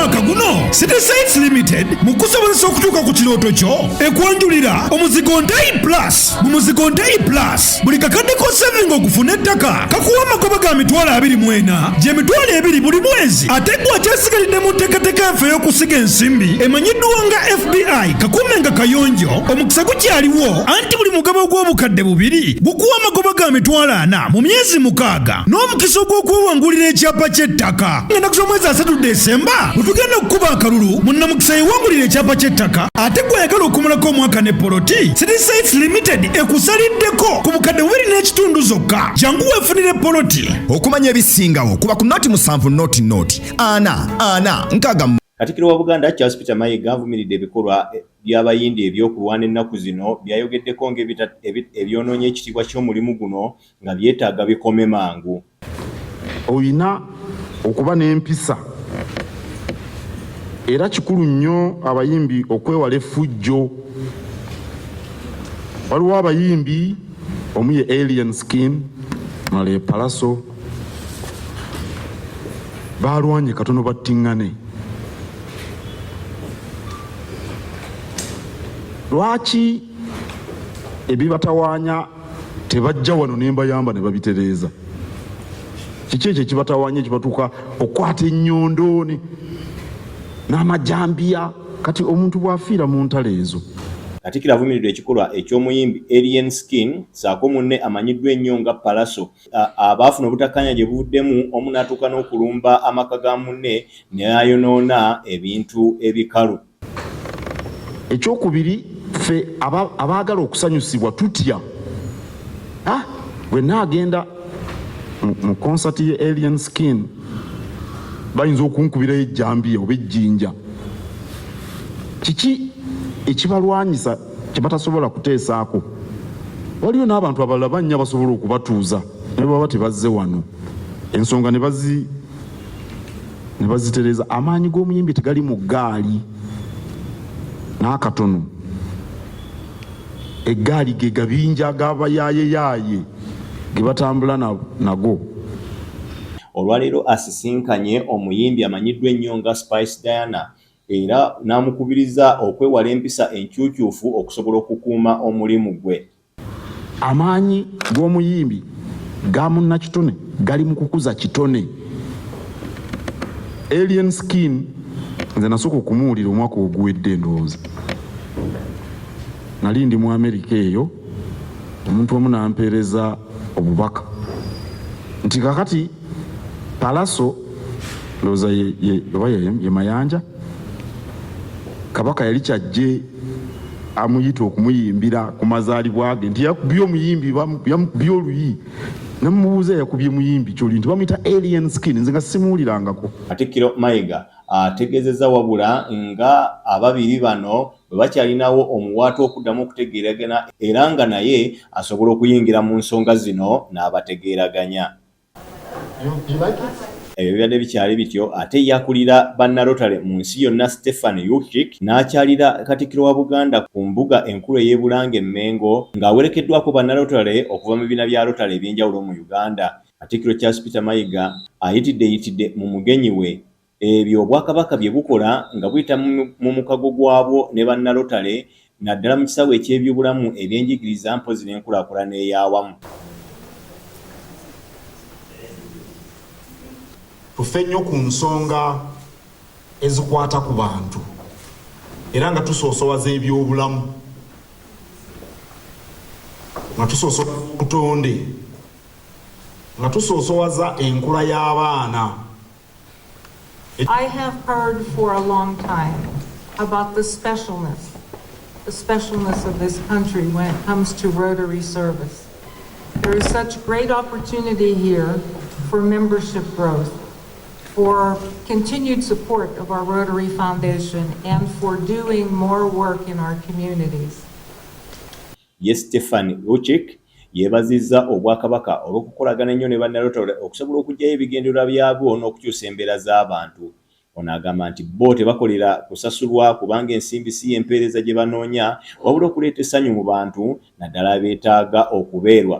omwaka guno City Sites Limited mukusobozesa okutuuka ku kirooto kyo ekwanjulira omuzigo Ndai Plus. Mu muzigo Ndai Plus buli kakadde ko saving okufuna ettaka kakuwa amagoba ga mitwalo 24 gye mitwalo 2 buli mwezi ate gwe akyasigalidde mu nteekateeka enfe y'okusiga ensimbi emanyiddwa nga FBI kakuume nga kayonjo omukisa gukyaliwo anti buli mugabo gw'obukadde 2 gukuwa amagoba ga mitwalo 4 mu myezi 6 n'omukisa ogw'okwewangulira ekyapa ky'ettaka ng'ennaku z'omwezi 3 Desemba bwe tugenda okukuba akalulu munnamukisa yewangulira ekyapa ky'ettaka ate gw'ayagala okumulako omwaka ne poloti City Sites Limited ekusaliddeko ku bukadde 2.5 zokka jangu weefunire poloti. Okumanya ebisingawo kuba ku noti 7 noti ana nkaga. Katikkiro wa Buganda Charles Peter Mayiga avumiridde ebikolwa by'abayindi ebyokulwana ennaku zino byayogeddeko ng'ebyonoonye ekitiibwa ky'omulimu guno nga byetaaga bikome mangu. Oyina okuba n'empisa era kikulu nnyo abayimbi okwewala effujjo. Waliwo abayimbi omu ye Alien Skin male Palaso balwanye katono battiŋŋane. Lwaki ebibatawaanya tebajja wano nembayamba ne babitereeza? Kiki ekyo ekibatawaanya ekibatuuka okwata ennyondo n'amajambiya kati omuntu bw'afiira mu ntalo ezo? Katikkiro avumiridde ekikolwa eky'omuyimbi Alien Skin saako munne amanyiddwa ennyo nga Palaso abaafuna obutakkaanya gye buvuddemu omu n'atuuka n'okulumba amaka ga munne n'ayonoona ebintu ebikalu. Ekyokubiri ffe abaagala okusanyusibwa tutya. Bwe naagenda mu konsati ye Alien Skin bayinza okunkubirayo ejjambiya oba ejjinja. Kiki ekibalwanyisa kye batasobola kuteesaako? Waliyo n'abantu abalala bannya basobola okubatuuza ne baba tebazze wano ensonga ne bazitereeza. Amaanyi g'omuyimbi tegali mu ggaali n'akatono. Eggaali ge gabinja ag'abayaaye ge batambula nago. Olwaleero asisinkanye omuyimbi amanyiddwa ennyo nga Spice Diana era n'amukubiriza okwewala empisa enkyukyufu okusobola okukuuma omulimu gwe. Amaanyi g'omuyimbi ga munnakitone gali mu kukuza kitone. Alien Skin nze nasooka okumuwulira omwaka oguwedde ndowooza. Nali ndi mu Amerika eyo omuntu omu n'ampeereza obubaka nti kakati Palaso ndowooza ye Mayanja Kabaka yali kyajje amuyita okumuyimbira ku mazaalibwa ge nti yakubye omuyimbi yamukubye oluyi namubuuza yakubye muyimbi kyoli nti bamuyita Alien Skin nze nga simuwulirangako. Katikkiro Mayiga ategeezezza wabula nga ababiri bano bwe bakyalinawo omuwaatu okuddamu okutegeeragana era nga naye asobola okuyingira mu nsonga zino n'abategeeraganya. Ebyo byadde bikyali bityo ate yakulira bannalotale mu nsi yonna Stephen Yuchik n'akyalira Katikkiro wa Buganda ku mbuga enkulu ey'e Bulange e Mengo ng'awerekeddwako bannalotale okuva mu bibiina bya lotale eby'enjawulo mu Uganda. Katikkiro Charles Peter Mayiga ayitidde mu mugenyi we ebyo Obwakabaka bye bukola nga buyita mu mukago gwabwo ne bannalotale naddala mu kisawo eky'ebyobulamu ebyenjigiriza mpozi n'enkulaakulana ey'awamu. Tuffe nnyo ku nsonga ezikwata ku bantu era nga tusoosowaza ebyobulamu nga tusoosowaza obutonde nga tusoosowaza enkula y'abaana. I have heard for a long time about the specialness of this country when it comes to Rotary service. There is such great opportunity here for membership growth, for continued support of our Rotary Foundation, and for doing more work in our communities. Yes, Stephen Yuchik yeebazizza Obwakabaka olw'okukolagana ennyo ne bannalotale okusobola okuggyayo ebigendererwa byabwo n'okukyusa embeera z'abantu. Ono agamba nti bo tebakolera kusasulwa kubanga ensimbi si empeereza gye banoonya wabula okuleeta essanyu mu bantu naddala beetaaga okubeerwa